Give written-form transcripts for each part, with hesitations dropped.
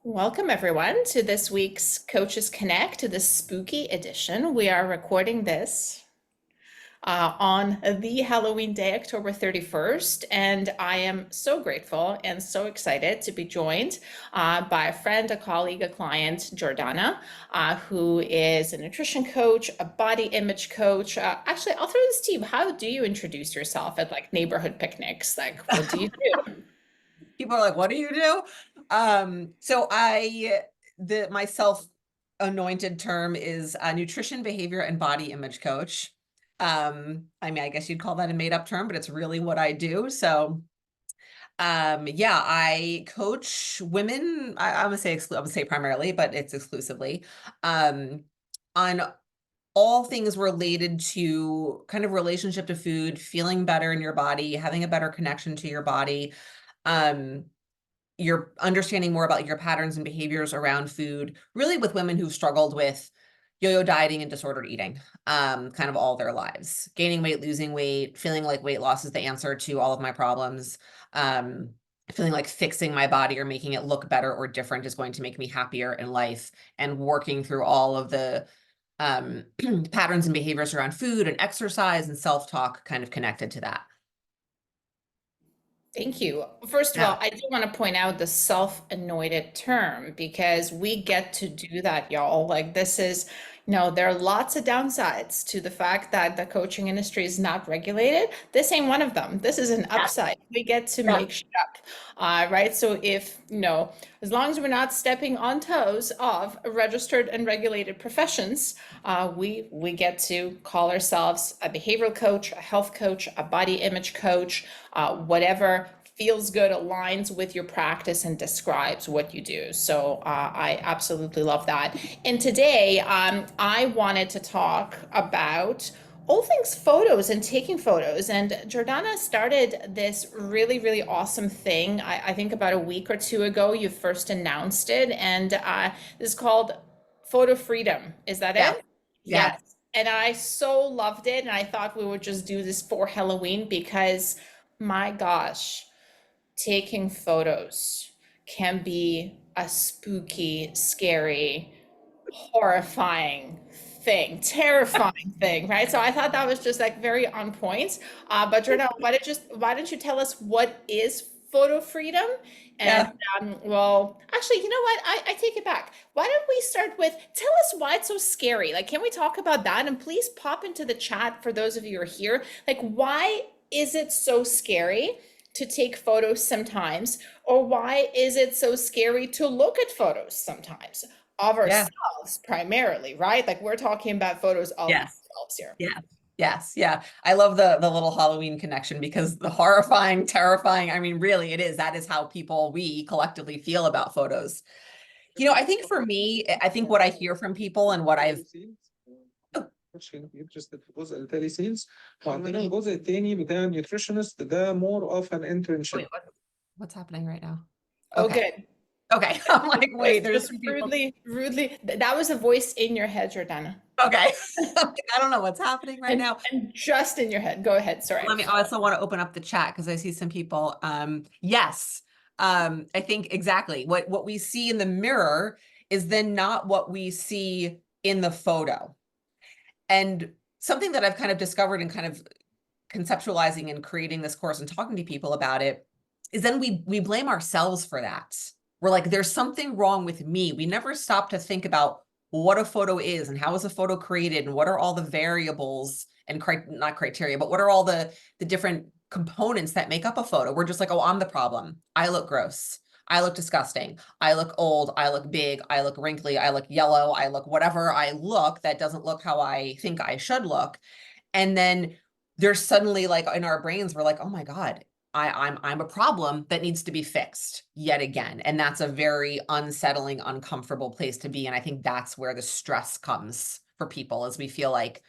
Welcome, everyone, to this week's Coaches Connect, to the spooky edition. We are recording this on the Halloween day, October 31st, and I am so grateful and so excited to be joined by a friend, a colleague, a client, Jordana, who is a nutrition coach, a body image coach. Actually, I'll throw this to you. How do you introduce yourself at like neighborhood picnics? Like, what do you do? People are like, what do you do? So my self-anointed term is a nutrition, behavior, and body image coach. I mean, I guess you'd call that a made-up term, but it's really what I do. So yeah, I coach women. I would say I would say primarily, but it's exclusively on all things related to kind of relationship to food, feeling better in your body, having a better connection to your body. Um, you're understanding more about your patterns and behaviors around food, really with women who've struggled with yo-yo dieting and disordered eating, kind of all their lives. Gaining weight, losing weight, feeling like weight loss is the answer to all of my problems. Um, feeling like fixing my body or making it look better or different is going to make me happier in life, and working through all of the patterns and behaviors around food and exercise and self-talk kind of connected to that. Thank you. First of Yeah. all, I do want to point out the self-anointed term because we get to do that, y'all. Like this is, there are lots of downsides to the fact that the coaching industry is not regulated. This ain't one of them. This is an Yeah. upside. We get to Yeah. make shit up, right? So if, as long as we're not stepping on toes of registered and regulated professions, we get to call ourselves a behavioral coach, a health coach, a body image coach, whatever feels good, aligns with your practice, and describes what you do. So I absolutely love that. And today, I wanted to talk about all things photos and taking photos. And Jordana started this really, really awesome thing. I think about a week or two ago, you first announced it. And this is called Photo Freedom. Is that Yeah. it? Yeah. Yes. And I so loved it. And I thought we would just do this for Halloween because my gosh, taking photos can be a spooky, scary, horrifying thing, terrifying thing, right? So I thought that was just like very on point. But Jordan, why don't you tell us what is photo freedom? And Yeah. well, actually, you know what? I take it back. Why don't we start with tell us why it's so scary? Like, can we talk about that? And please pop into the chat for those of you who are here. Like, why is it so scary to take photos sometimes? Or why is it so scary to look at photos sometimes of Yeah. ourselves primarily, right? Like we're talking about photos of Yes. ourselves here. Yeah. Yes. Yeah. I love the little Halloween connection because the horrifying, terrifying, I mean, really it is. That is how we collectively feel about photos. I think for me, I think what I hear from people and what I've يدرس الجزء التالي سيلز وعندنا الجزء التاني بتاع النيوتريشنست ده more of an internship. wait, what's happening right now? Oh, Okay. good. Okay. I'm like, wait, It's there's just some people. rudely. That was a voice in your head, Jordana. Okay. I don't know what's happening right And now. and just in your head. Go ahead. Sorry. I also want to open up the chat because I see some people. Yes. I think exactly what we see in the mirror is then not what we see in the photo. And something that I've kind of discovered and kind of conceptualizing and creating this course and talking to people about it is then we blame ourselves for that. We're like, there's something wrong with me. We never stop to think about what a photo is and how is a photo created and what are all the variables and not criteria, but what are all the different components that make up a photo. We're just like, oh, I'm the problem. I look gross. I look disgusting. I look old. I look big. I look wrinkly. I look yellow. I look whatever I look that doesn't look how I think I should look. And then there's suddenly like in our brains, we're like, oh my God, I'm a problem that needs to be fixed yet again. And that's a very unsettling, uncomfortable place to be. And I think that's where the stress comes for people, as we feel like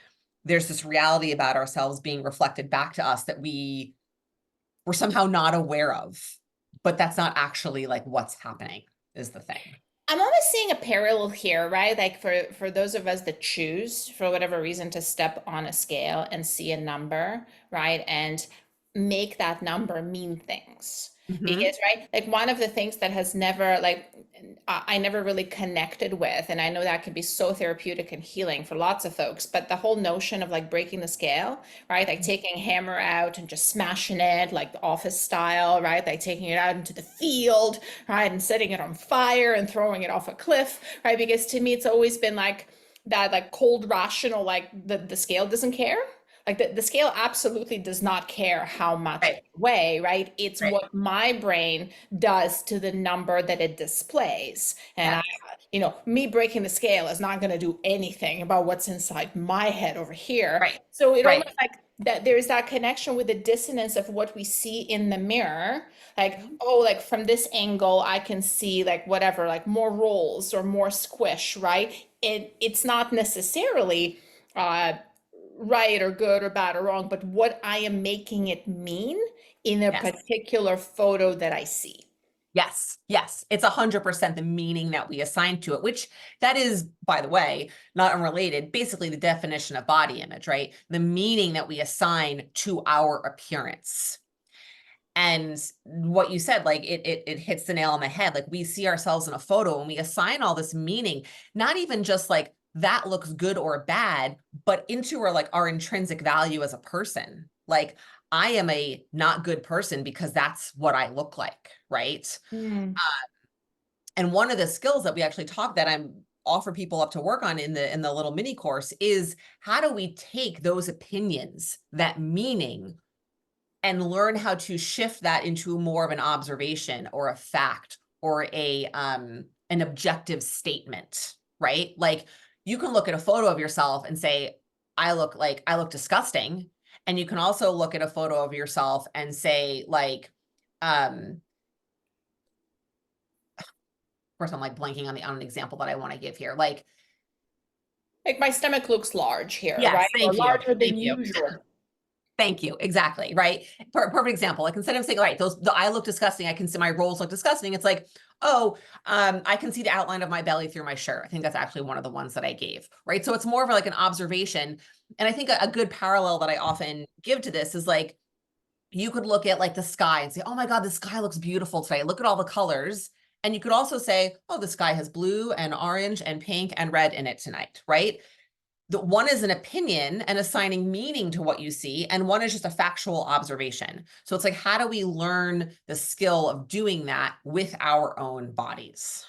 there's this reality about ourselves being reflected back to us that we're somehow not aware of, but that's not actually like what's happening is the thing. I'm almost seeing a parallel here, right? Like for those of us that choose for whatever reason to step on a scale and see a number, right? And make that number mean things. Mhm. Because, right, like one of the things that has never like I never really connected with, and I know that can be so therapeutic and healing for lots of folks, but the whole notion of like breaking the scale, right? Like taking a hammer out and just smashing it like the office style, right? Like taking it out into the field, right? And setting it on fire and throwing it off a cliff, right? Because to me, it's always been like that, like cold, rational, like the scale doesn't care. Like the scale absolutely does not care how much Right. I weigh, right? It's Right. what my brain does to the number that it displays. And me breaking the scale is not going to do anything about what's inside my head over here. Right. So it Right. almost like that there's that connection with the dissonance of what we see in the mirror. Like, oh, like from this angle, I can see like whatever, like more rolls or more squish, right? It's not necessarily right or good or bad or wrong, but what I am making it mean in a Yes. particular photo that I see. Yes, yes, it's 100% the meaning that we assign to it, which that is, by the way, not unrelated, basically the definition of body image, right? The meaning that we assign to our appearance. And what you said, like it hits the nail on the head. Like we see ourselves in a photo and we assign all this meaning, not even just like that looks good or bad, but into our intrinsic value as a person. Like I am a not good person because that's what I look like, right? And one of the skills that we actually talk that I'm offer people up to work on in the little mini course is how do we take those opinions, that meaning, and learn how to shift that into more of an observation or a fact or an objective statement, right? Like you can look at a photo of yourself and say, I look disgusting. And you can also look at a photo of yourself and say like, of course, I'm like blanking on an example that I want to give here. Like my stomach looks large here, yes, right? Or thank you. larger than Thank you. usual. Thank you. Exactly. Right. Perfect example. Like instead of saying, all right, the I look disgusting, I can see my rolls look disgusting. It's like, oh, I can see the outline of my belly through my shirt. I think that's actually one of the ones that I gave. Right. So it's more of like an observation. And I think a good parallel that I often give to this is like, you could look at like the sky and say, oh my God, the sky looks beautiful today. Look at all the colors. And you could also say, oh, the sky has blue and orange and pink and red in it tonight. Right. The one is an opinion and assigning meaning to what you see, and one is just a factual observation. So it's like, how do we learn the skill of doing that with our own bodies?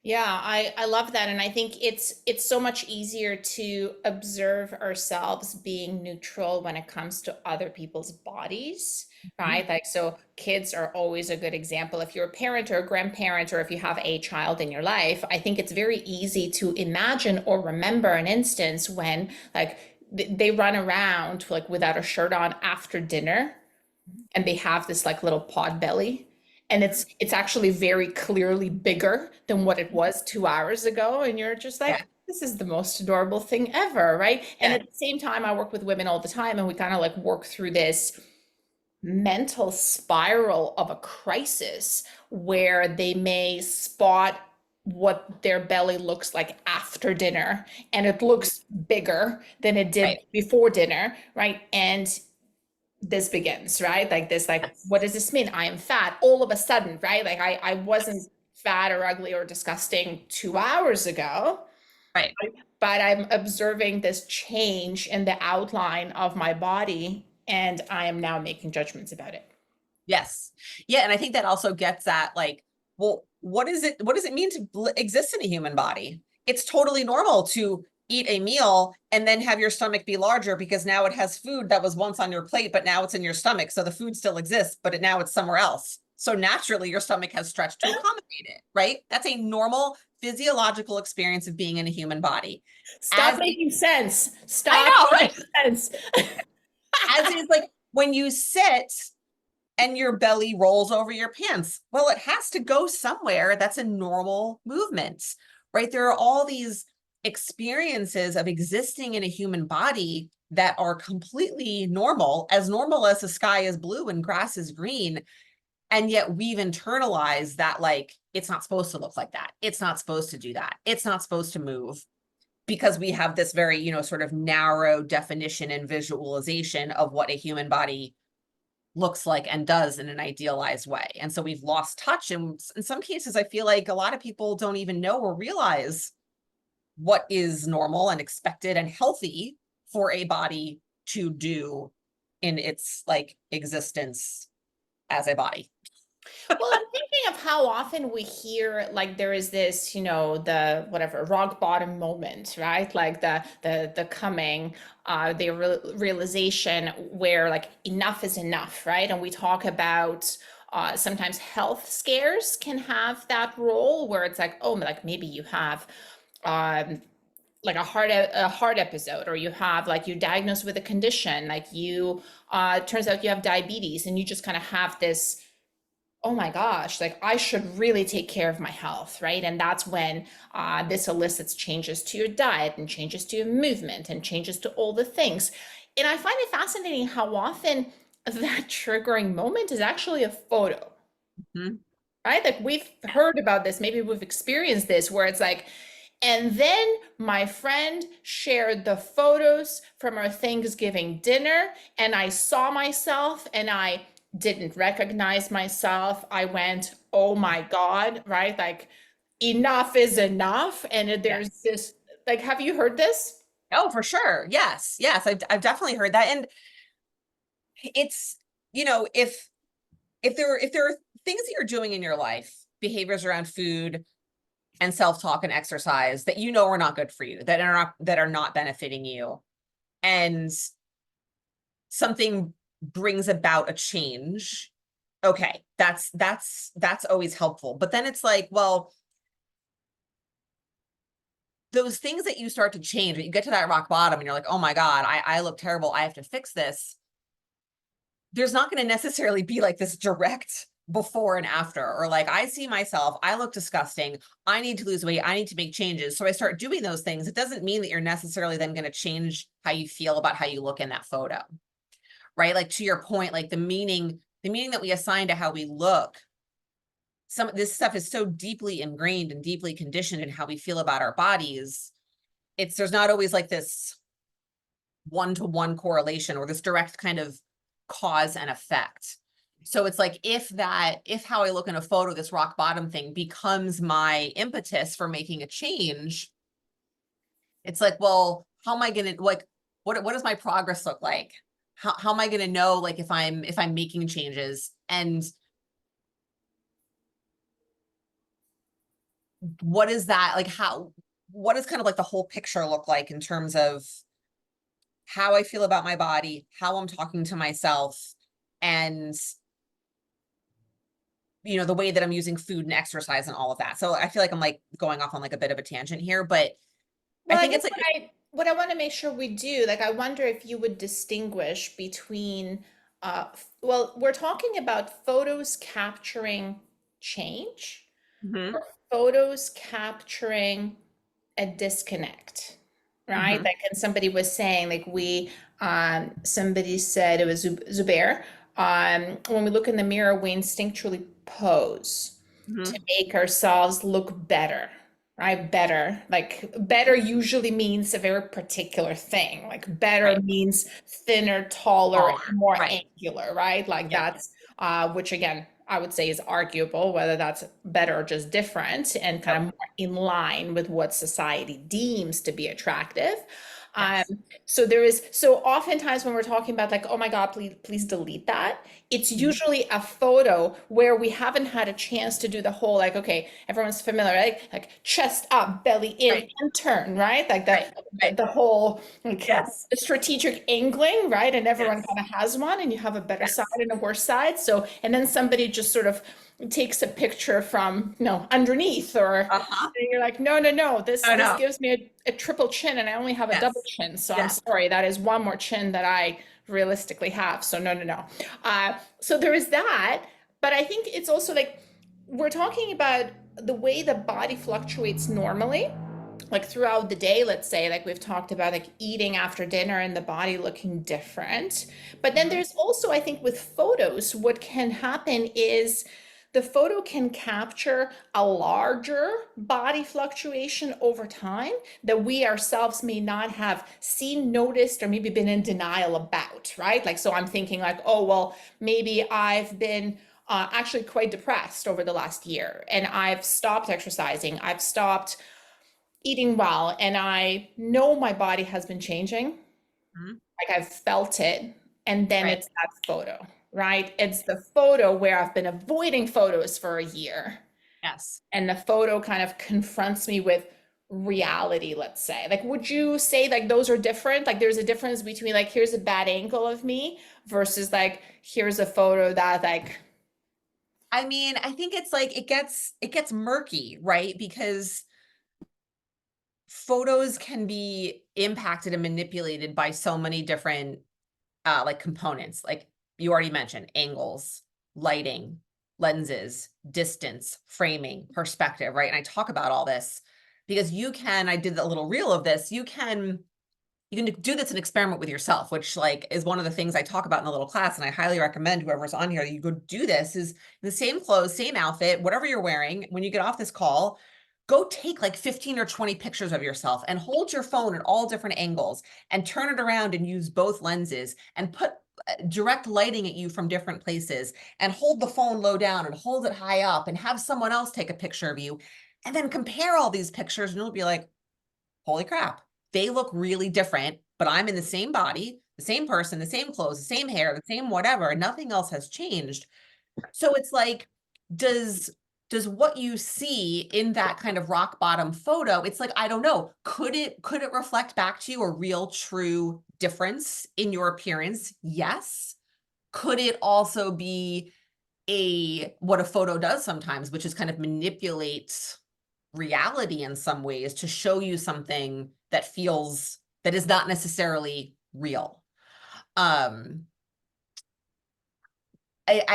Yeah, I love that. And I think it's so much easier to observe ourselves being neutral when it comes to other people's bodies, right? Like, so kids are always a good example. If you're a parent or a grandparent, or if you have a child in your life, I think it's very easy to imagine or remember an instance when like they run around like without a shirt on after dinner and they have this like little pod belly, and it's actually very clearly bigger than what it was 2 hours ago, and you're just like, Yeah. this is the most adorable thing ever, right? And Yeah. at the same time, I work with women all the time, and we kind of like work through this mental spiral of a crisis where they may spot what their belly looks like after dinner, and it looks bigger than it did Right. before dinner, right? And this begins, right? Like this, like, Yes. what does this mean? I am fat all of a sudden, right? Like I wasn't fat or ugly or disgusting 2 hours ago, Right. but I'm observing this change in the outline of my body, and I am now making judgments about it. Yes. Yeah. And I think that also gets at like, well, what does it mean to exist in a human body? It's totally normal to eat a meal and then have your stomach be larger because now it has food that was once on your plate, but now it's in your stomach. So the food still exists, but now it's somewhere else. So naturally your stomach has stretched to accommodate it, right? That's a normal physiological experience of being in a human body. Stop As making sense. I Stop know, right? making sense. As is like when you sit and your belly rolls over your pants. Well, it has to go somewhere. That's a normal movement, right? There are all these experiences of existing in a human body that are completely normal as the sky is blue and grass is green. And yet we've internalized that, like, it's not supposed to look like that. It's not supposed to do that. It's not supposed to move, because we have this very, sort of narrow definition and visualization of what a human body looks like and does in an idealized way. And so we've lost touch. And in some cases, I feel like a lot of people don't even know or realize what is normal and expected and healthy for a body to do in its like existence as a body. Well, I'm thinking of how often we hear like there is this, the whatever rock bottom moment, right? Like the coming, the realization where like enough is enough, right? And we talk about sometimes health scares can have that role where it's like, oh, like maybe you have like a heart episode, or you have like you diagnosed with a condition, like you turns out you have diabetes, and you just kind of have this, oh my gosh, like I should really take care of my health, right? And that's when this elicits changes to your diet and changes to your movement and changes to all the things. And I find it fascinating how often that triggering moment is actually a photo, Mhm. right? Like we've heard about this, maybe we've experienced this, where it's like, and then my friend shared the photos from our Thanksgiving dinner, and I saw myself and I didn't recognize myself. I went, oh my God, right? Like, enough is enough. And there's Yes. this, like, have you heard this? Oh, for sure. Yes. Yes. I've definitely heard that. And it's, if there are things that you're doing in your life, behaviors around food and self-talk and exercise that are not good for you, that are not benefiting you, and something brings about a change, okay, that's always helpful. But then it's like, well, those things that you start to change, when you get to that rock bottom and you're like, oh my God, I look terrible, I have to fix this. There's not going to necessarily be like this direct before and after, or like, I see myself, I look disgusting, I need to lose weight, I need to make changes. So I start doing those things. It doesn't mean that you're necessarily then going to change how you feel about how you look in that photo, right? Like to your point, like the meaning that we assign to how we look, some of this stuff is so deeply ingrained and deeply conditioned in how we feel about our bodies. There's not always like this one-to-one correlation or this direct kind of cause and effect. So it's like, if how I look in a photo, this rock bottom thing, becomes my impetus for making a change, it's like, well, how am I gonna, like, what does my progress look like? How am I gonna know, like, if I'm making changes, and what is that, like, what does kind of like the whole picture look like in terms of how I feel about my body, how I'm talking to myself, and the way that I'm using food and exercise and all of that. So I feel like I'm like going off on like a bit of a tangent here, but I Well, I think guess it's like, what I want to make sure we do, like, I wonder if you would distinguish between, well, we're talking about photos capturing change, Mhm, or photos capturing a disconnect, right? mhm, Like, and somebody was saying, like, somebody said, it was Zubair, when we look in the mirror, we instinctually pose to mhm, make ourselves look better, right? Better, like better usually means a very particular thing. Like better right, means thinner, taller, taller, more right, angular, right? Like yeah, that's which again, I would say is arguable whether that's better or just different and kind of yep, more in line with what society deems to be attractive. Um, yes, so oftentimes when we're talking about like, oh my God, please delete that, it's mhm, usually a photo where we haven't had a chance to do the whole, like, okay, everyone's familiar, right? Like chest up, belly in, right, and turn, right? Like the right, the, right, the whole like yes, the strategic angling, right? And everyone yes, kind of has one, and you have a better side yes, and a worse side. So, and then somebody just sort of takes a picture from, underneath, or uh-huh, and you're like, no, no, no, this oh this no, gives me a triple chin, and I only have a double yes, chin. So I'm yes, sorry, that is one more chin that I realistically have. So no, no, no. So there is that, but I think it's also like we're talking about the way the body fluctuates normally, like throughout the day, let's say, like we've talked about, like eating after dinner and the body looking different. But then mhm, there's also, I think, with photos, what can happen is the photo can capture a larger body fluctuation over time that we ourselves may not have seen, noticed, or maybe been in denial about, right? Like, so I'm thinking like, oh, well, maybe I've been actually quite depressed over the last year and I've stopped exercising, I've stopped eating well, and I know my body has been changing. Mhm. Like I've felt it. And then Right. it's that photo, right? It's the photo where I've been avoiding photos for a year. Yes. And the photo kind of confronts me with reality, let's say. Like, would you say like those are different? Like there's a difference between like, here's a bad angle of me versus like, here's a photo that like, I mean, I think it's like it gets murky, right? Because photos can be impacted and manipulated by so many different like components. Like you already mentioned, angles, lighting, lenses, distance, framing, perspective, right? And I talk about all this because I did a little reel of this, you can do this and experiment with yourself, which like is one of the things I talk about in the little class. And I highly recommend whoever's on here, you go do this is the same clothes, same outfit, whatever you're wearing. When you get off this call, go take like 15 or 20 pictures of yourself and hold your phone at all different angles and turn it around and use both lenses and put direct lighting at you from different places and hold the phone low down and hold it high up and have someone else take a picture of you and then compare all these pictures and you'll be like, holy crap, they look really different, but I'm in the same body, the same person, the same clothes, the same hair, the same whatever, and nothing else has changed. So it's like, does what you see in that kind of rock bottom photo, it's like, I don't know, could it reflect back to you a real true difference in your appearance? Yes. Could it also be what a photo does sometimes, which is kind of manipulate reality in some ways to show you something that is not necessarily real. I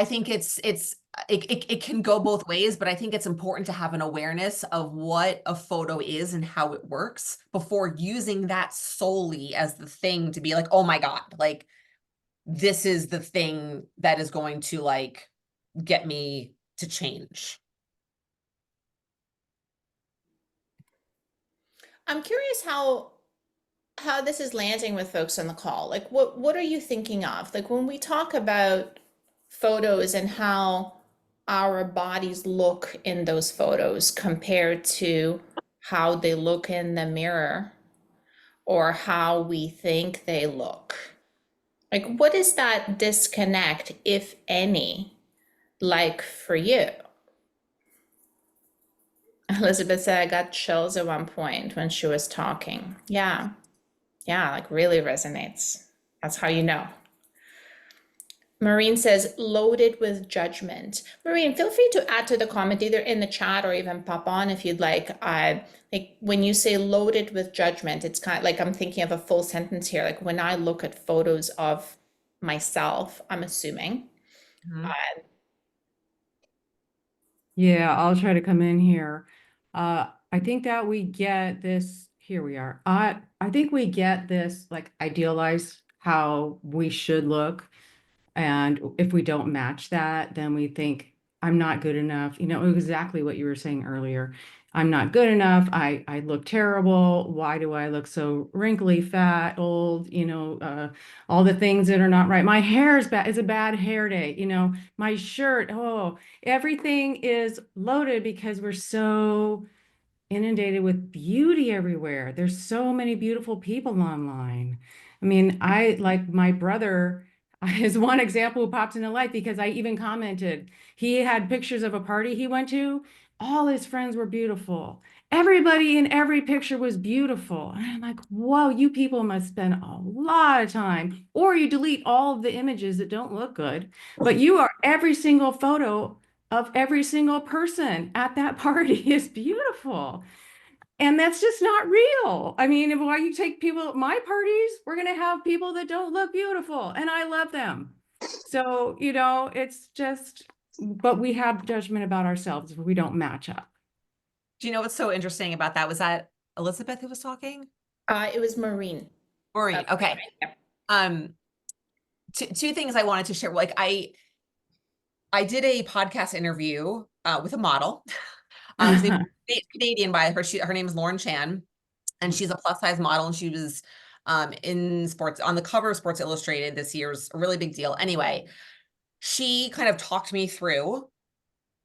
think it can go both ways, but I think it's important to have an awareness of what a photo is and how it works before using that solely as the thing to be like, oh my God, like this is the thing that is going to like get me to change. I'm curious how this is landing with folks on the call. Like what are you thinking of? Like when we talk about photos and how our bodies look in those photos compared to how they look in the mirror or how we think they look. Like what is that disconnect, if any, like for you? Elizabeth said I got chills at one point when she was talking. Yeah. Yeah, like really resonates. That's how you know. Maureen says, loaded with judgment. Maureen, feel free to add to the comment either in the chat or even pop on if you'd like. Like when you say loaded with judgment, it's kind of like I'm thinking of a full sentence here. Like when I look at photos of myself, I'm assuming. Mhm. Yeah, I'll try to come in here. I think that we get this, here we are. I think we get this like idealized how we should look. And if we don't match that, then we think I'm not good enough. You know, exactly what you were saying earlier. I'm not good enough. I look terrible. Why do I look so wrinkly, fat, old? All the things that are not right. My hair is bad. It's a bad hair day. My shirt. Oh, everything is loaded because we're so inundated with beauty everywhere. There's so many beautiful people online. I mean, I like my brother is one example who popped into life because I even commented. He had pictures of a party he went to. All his friends were beautiful. Everybody in every picture was beautiful. And I'm like, whoa, you people must spend a lot of time, or you delete all of the images that don't look good. But you are every single photo of every single person at that party is beautiful. And that's just not real. I mean, if why you take people at my parties, we're going to have people that don't look beautiful, and I love them. So, it's just, but we have judgment about ourselves if we don't match up. Do you know what's so interesting about that? Was that Elizabeth who was talking? It was Maureen. Maureen. Okay. Yeah. Two things I wanted to share. Like I did a podcast interview with a model. She's Canadian by her name is Lauren Chan, and she's a plus size model, and she was in sports on the cover of Sports Illustrated this year's a really big deal. Anyway, she kind of talked me through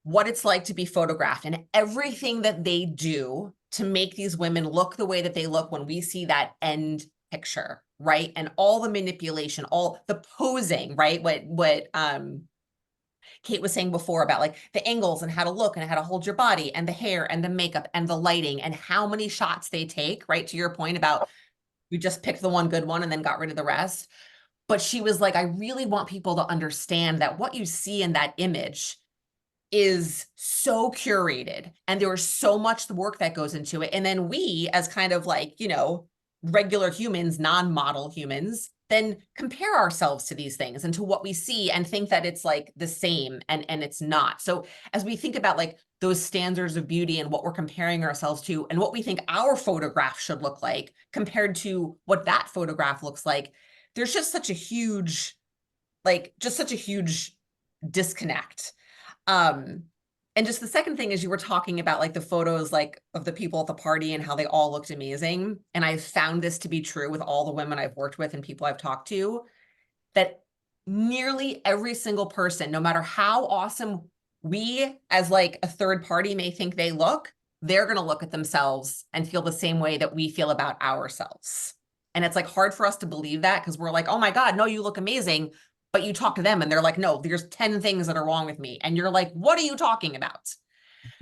what it's like to be photographed and everything that they do to make these women look the way that they look when we see that end picture, right? And all the manipulation, all the posing, right? What Kate was saying before about like the angles and how to look and how to hold your body and the hair and the makeup and the lighting and how many shots they take, right? To your point about we just picked the one good one and then got rid of the rest. But she was like, I really want people to understand that what you see in that image is so curated and there is so much work that goes into it. And then we, as kind of like, you know, regular humans, non-model humans, then compare ourselves to these things and to what we see and think that it's like the same, and it's not. So as we think about like those standards of beauty and what we're comparing ourselves to and what we think our photograph should look like compared to what that photograph looks like, there's just such a huge, disconnect. And just the second thing is you were talking about like the photos like of the people at the party and how they all looked amazing. And I found this to be true with all the women I've worked with and people I've talked to, that nearly every single person, no matter how awesome we as like a third party may think they look, they're going to look at themselves and feel the same way that we feel about ourselves. And it's like hard for us to believe that because we're like, oh my God, no, you look amazing. But you talk to them and they're like, no, there's 10 things that are wrong with me. And you're like, what are you talking about?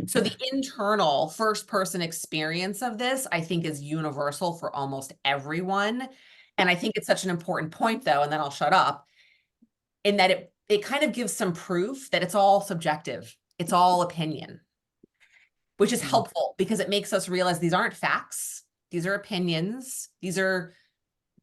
So the internal first person experience of this, I think, is universal for almost everyone. And I think it's such an important point though, and then I'll shut up, in that it kind of gives some proof that it's all subjective. It's all opinion, which is helpful because it makes us realize these aren't facts. These are opinions.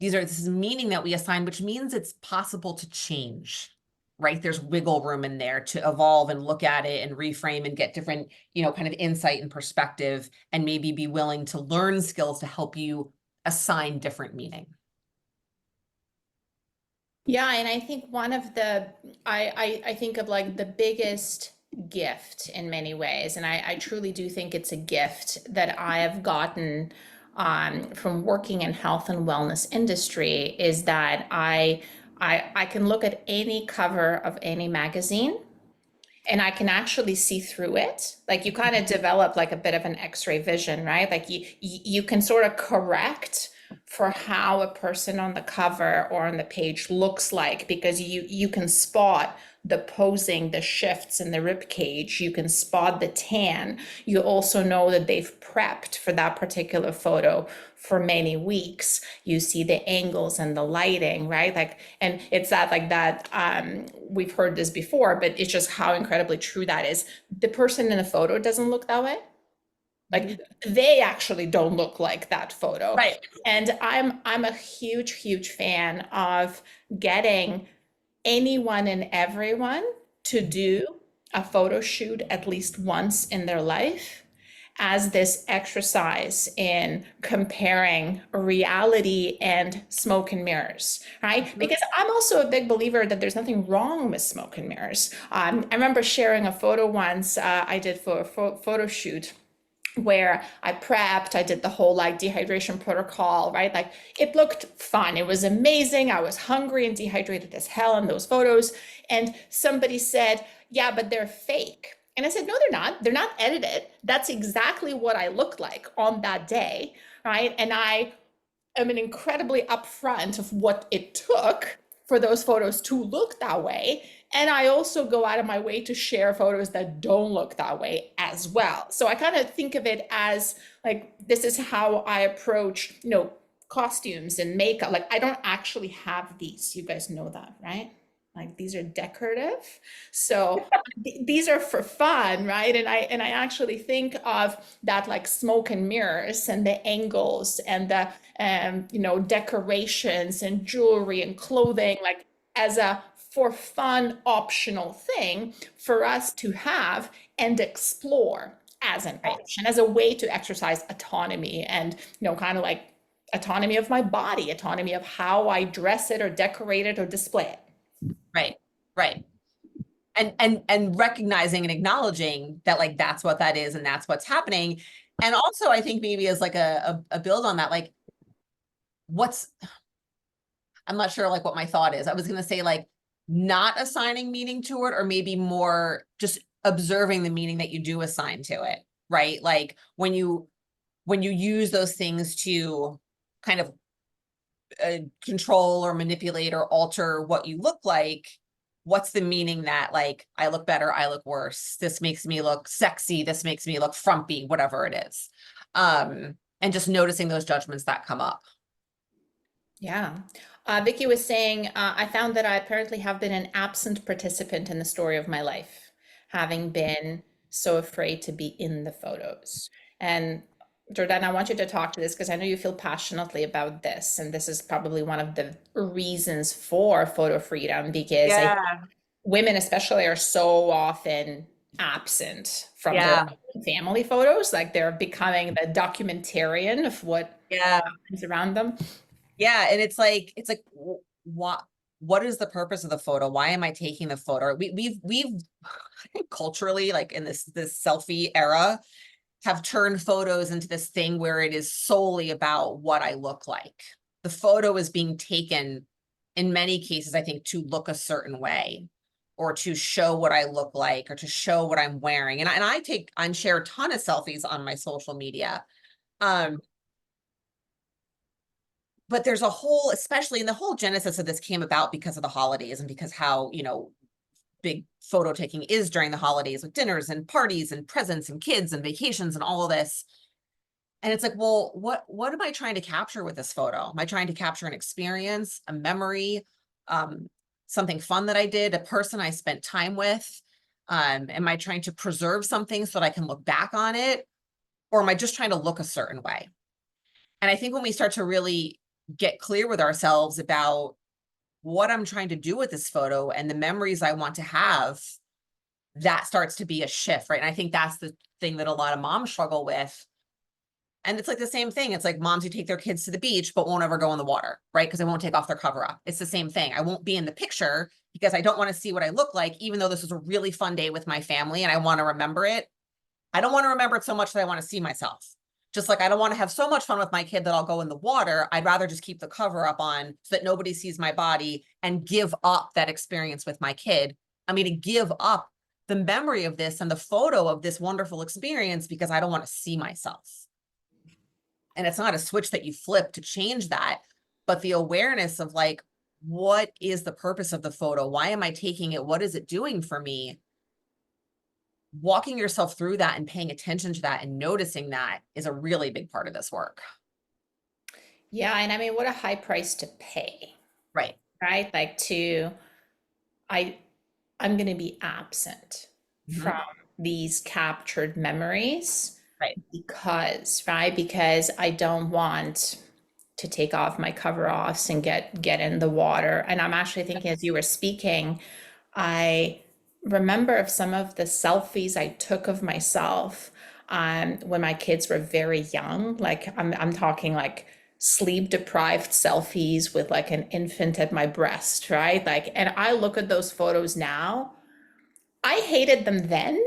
This is meaning that we assign, which means it's possible to change, right? There's wiggle room in there to evolve and look at it and reframe and get different, kind of insight and perspective, and maybe be willing to learn skills to help you assign different meaning. Yeah, and I think one of the I think of like the biggest gift in many ways, and I truly do think it's a gift that I have gotten from working in health and wellness industry, is that I can look at any cover of any magazine and I can actually see through it. Like you kind of develop like a bit of an X-ray vision, right? Like you can sort of correct for how a person on the cover or on the page looks like, because you can spot the posing, the shifts in the rib cage, you can spot the tan. You also know that they've prepped for that particular photo for many weeks. You see the angles and the lighting, right? Like, and it's that like that, we've heard this before, but it's just how incredibly true that is. The person in the photo doesn't look that way. Like they actually don't look like that photo. Right. And I'm a huge fan of getting anyone and everyone to do a photo shoot at least once in their life as this exercise in comparing reality and smoke and mirrors, right? Because I'm also a big believer that there's nothing wrong with smoke and mirrors. I remember sharing a photo once I did for a photo shoot where I prepped, I did the whole like dehydration protocol, right? Like it looked fun. It was amazing. I was hungry and dehydrated as hell in those photos. And somebody said, yeah, but they're fake. And I said, no, they're not. They're not edited. That's exactly what I looked like on that day, right? And I am an incredibly upfront of what it took for those photos to look that way. And I also go out of my way to share photos that don't look that way as well. So I kind of think of it as like, this is how I approach, costumes and makeup. Like I don't actually have these. You guys know that, right? Like these are decorative. So these are for fun, right? And I actually think of that like smoke and mirrors and the angles and the decorations and jewelry and clothing, like as a for fun optional thing for us to have and explore as an option, as a way to exercise autonomy and kind of like autonomy of my body, autonomy of how I dress it or decorate it or display it. Right. and recognizing and acknowledging that like that's what that is and that's what's happening. And also I think maybe as like a build on that, like I'm not sure like what my thought is. I was gonna say like not assigning meaning to it, or maybe more just observing the meaning that you do assign to it, right? Like when you use those things to kind of control or manipulate or alter what you look like, what's the meaning that like I look better, I look worse, this makes me look sexy, this makes me look frumpy, whatever it is. And just noticing those judgments that come up. Yeah. Vicky was saying, I found that I apparently have been an absent participant in the story of my life, having been so afraid to be in the photos. And Jordana, I want you to talk to this because I know you feel passionately about this. And this is probably one of the reasons for photo freedom, because women especially are so often absent from their own family photos. Like they're becoming the documentarian of what happens around them. Yeah, and it's like what is the purpose of the photo? Why am I taking the photo? We've culturally, like in this selfie era, have turned photos into this thing where it is solely about what I look like. The photo is being taken in many cases, I think, to look a certain way, or to show what I look like, or to show what I'm wearing. And I share a ton of selfies on my social media. But there's a whole, especially in the whole genesis of this came about because of the holidays and because how, big photo taking is during the holidays with dinners and parties and presents and kids and vacations and all of this. And it's like, well, what am I trying to capture with this photo? Am I trying to capture an experience, a memory, something fun that I did, a person I spent time with? Am I trying to preserve something so that I can look back on it? Or am I just trying to look a certain way? And I think when we start to really get clear with ourselves about what I'm trying to do with this photo and the memories I want to have, that starts to be a shift, right? And I think that's the thing that a lot of moms struggle with. And it's like the same thing. It's like moms who take their kids to the beach, but won't ever go in the water, right? Because they won't take off their cover up. It's the same thing. I won't be in the picture because I don't want to see what I look like, even though this was a really fun day with my family and I want to remember it. I don't want to remember it so much that I want to see myself. Just like I don't want to have so much fun with my kid that I'll go in the water. I'd rather just keep the cover up on so that nobody sees my body and give up that experience with my kid. I'm going to give up the memory of this and the photo of this wonderful experience because I don't want to see myself. And it's not a switch that you flip to change that, but the awareness of like, what is the purpose of the photo? Why am I taking it? What is it doing for me? Walking yourself through that and paying attention to that and noticing that is a really big part of this work. Yeah, and I mean, what a high price to pay, Right. right? Like I'm going to be absent from these captured memories, Right. because I don't want to take off my cover-offs and get in the water. And I'm actually thinking as you were speaking, I remember of some of the selfies I took of myself when my kids were very young. Like I'm talking like sleep deprived selfies with like an infant at my breast, right? Like, and I look at those photos now. I hated them then.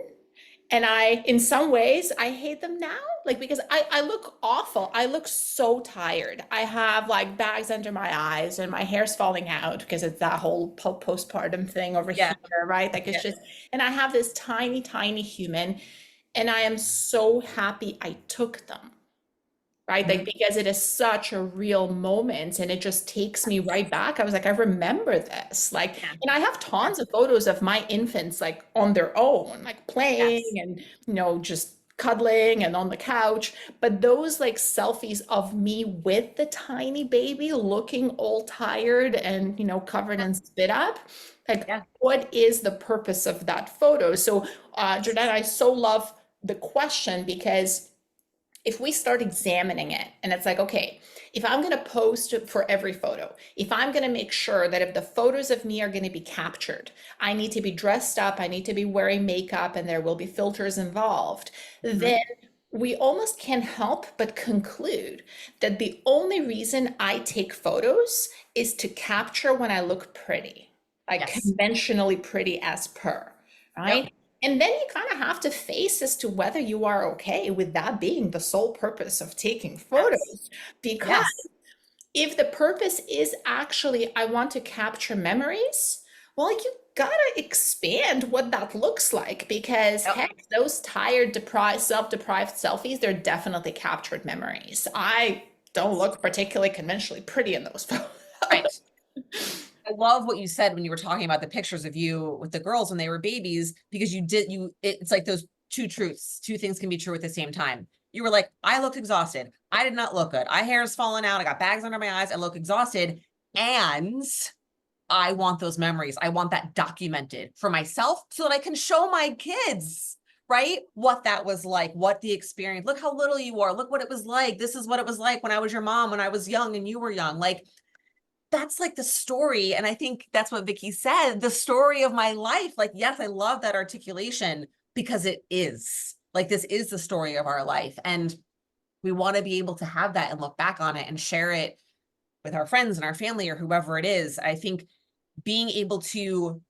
And in some ways, I hate them now, like because I look awful. I look so tired. I have like bags under my eyes and my hair's falling out because it's that whole postpartum thing over here, right? Like it's just, and I have this tiny, tiny human, and I am so happy I took them, right? Like because it is such a real moment and it just takes me right back. I was like, I remember this. Like, and I have tons of photos of my infants like on their own, like playing and just cuddling and on the couch. But those like selfies of me with the tiny baby looking all tired and covered in spit up. Like, what is the purpose of that photo? So Jordana, I so love the question, because if we start examining it and it's like, okay, if I'm going to post for every photo, if I'm going to make sure that if the photos of me are going to be captured, I need to be dressed up, I need to be wearing makeup, and there will be filters involved, then we almost can't help but conclude that the only reason I take photos is to capture when I look pretty, like conventionally pretty as per. right? And then you kind of have to face as to whether you are okay with that being the sole purpose of taking photos. Because Yes. if the purpose is actually, I want to capture memories, well, you gotta expand what that looks like, because Yep. heck, those tired, deprived, self-deprived selfies, they're definitely captured memories. I don't look particularly conventionally pretty in those photos. Right. I love what you said when you were talking about the pictures of you with the girls when they were babies, because it's like those two truths, two things can be true at the same time. You were like, I look exhausted. I did not look good. My hair is falling out. I got bags under my eyes. I look exhausted. And I want those memories. I want that documented for myself so that I can show my kids, right? What that was like, what the experience, look how little you are. Look what it was like. This is what it was like when I was your mom, when I was young and you were young. Like, that's like the story. And I think that's what Vicky said, the story of my life. Like, yes, I love that articulation because it is like, this is the story of our life. And we want to be able to have that and look back on it and share it with our friends and our family or whoever it is. I think being able to,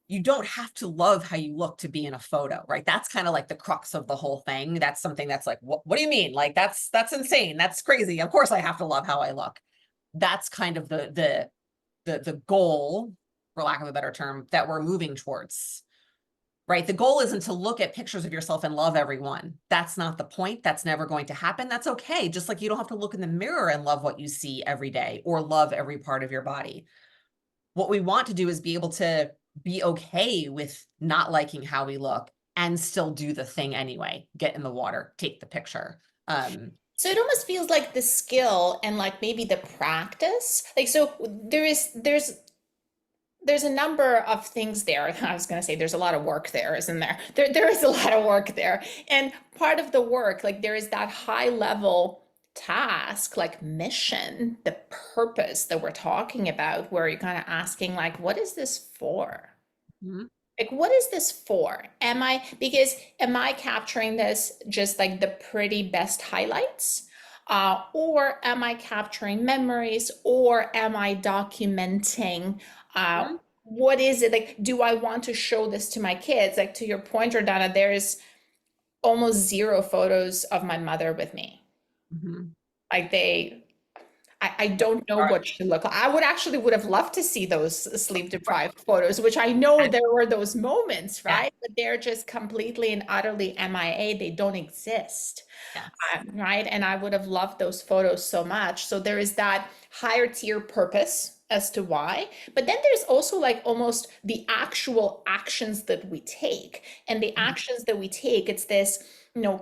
you don't have to love how you look to be in a photo, right? That's kind of like the crux of the whole thing. That's something that's like, what do you mean? Like, that's insane. That's crazy. Of course I have to love how I look. That's kind of the goal, for lack of a better term, that we're moving towards, right? The goal isn't to look at pictures of yourself and love everyone. That's not the point. That's never going to happen. That's okay. Just like you don't have to look in the mirror and love what you see every day or love every part of your body. What we want to do is be able to be okay with not liking how we look and still do the thing anyway. Get in the water, take the picture. So it almost feels like the skill and like maybe the practice. Like, so there's a number of things there. I was going to say there's a lot of work there, isn't there? There is a lot of work there. And part of the work, like there is that high level task, like mission, the purpose that we're talking about, where you're kind of asking like, what is this for? Mhm. Like, what is this for? Am I capturing this just like the pretty best highlights? Or am I capturing memories? Or am I documenting Mhm. what is it? Like, do I want to show this to my kids? Like, to your point, Jordana, there's almost zero photos of my mother with me. Mhm. Like I don't know what she looked like. I would have loved to see those sleep deprived photos, which I know there were those moments, Yeah. right? But they're just completely and utterly MIA. They don't exist, Yes. right? And I would have loved those photos so much. So there is that higher tier purpose as to why. But then there's also like almost the actual actions that we take. And the actions that we take, it's this,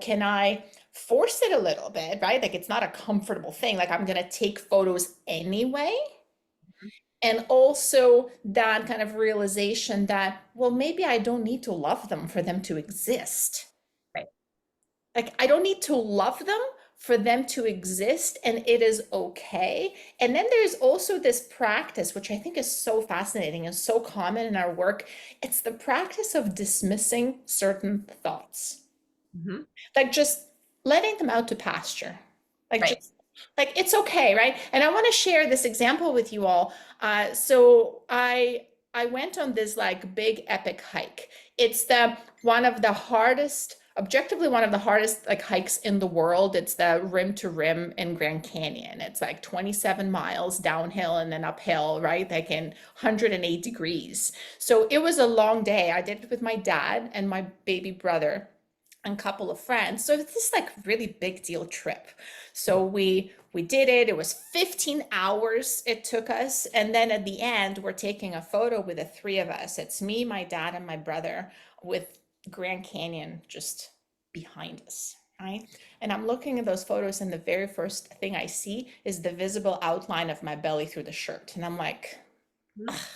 can I force it a little bit, right? Like it's not a comfortable thing. Like I'm going to take photos anyway. And also that kind of realization that, well, maybe I don't need to love them for them to exist. Right. Like I don't need to love them for them to exist, and it is okay. And then there's also this practice, which I think is so fascinating and so common in our work. It's the practice of dismissing certain thoughts. Mhm. Like just letting them out to pasture. Like Right. just like it's okay, right? And I want to share this example with you all. So I went on this like big epic hike. It's the one of the hardest, objectively one of the hardest like hikes in the world. It's the rim to rim in Grand Canyon. It's like 27 miles downhill and then uphill, right? Like in 108 degrees. So it was a long day. I did it with my dad and my baby brother and couple of friends. So it's this like really big deal trip. So we did it. It was 15 hours it took us. And then at the end, we're taking a photo with the three of us. It's me, my dad, and my brother with Grand Canyon just behind us, right? And I'm looking at those photos, and the very first thing I see is the visible outline of my belly through the shirt. And I'm like, Mhm.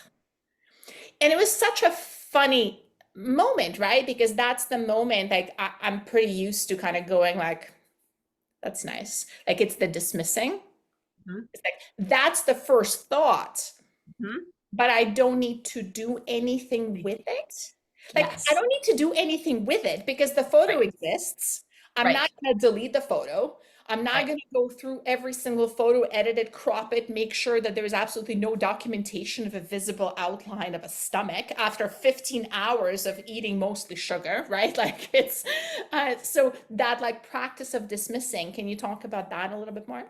and it was such a funny moment, right? Because that's the moment like I'm pretty used to kind of going like, that's nice. Like it's the dismissing. Mhm. It's like that's the first thought, Mhm. but I don't need to do anything with it. Like I Yes. don't need to do anything with it because the photo Right. exists. I'm Right. not going to delete the photo. I'm not Right. going to go through every single photo, edit it, crop it, make sure that there's absolutely no documentation of a visible outline of a stomach after 15 hours of eating mostly sugar, right? Like it's, so that like practice of dismissing, can you talk about that a little bit more?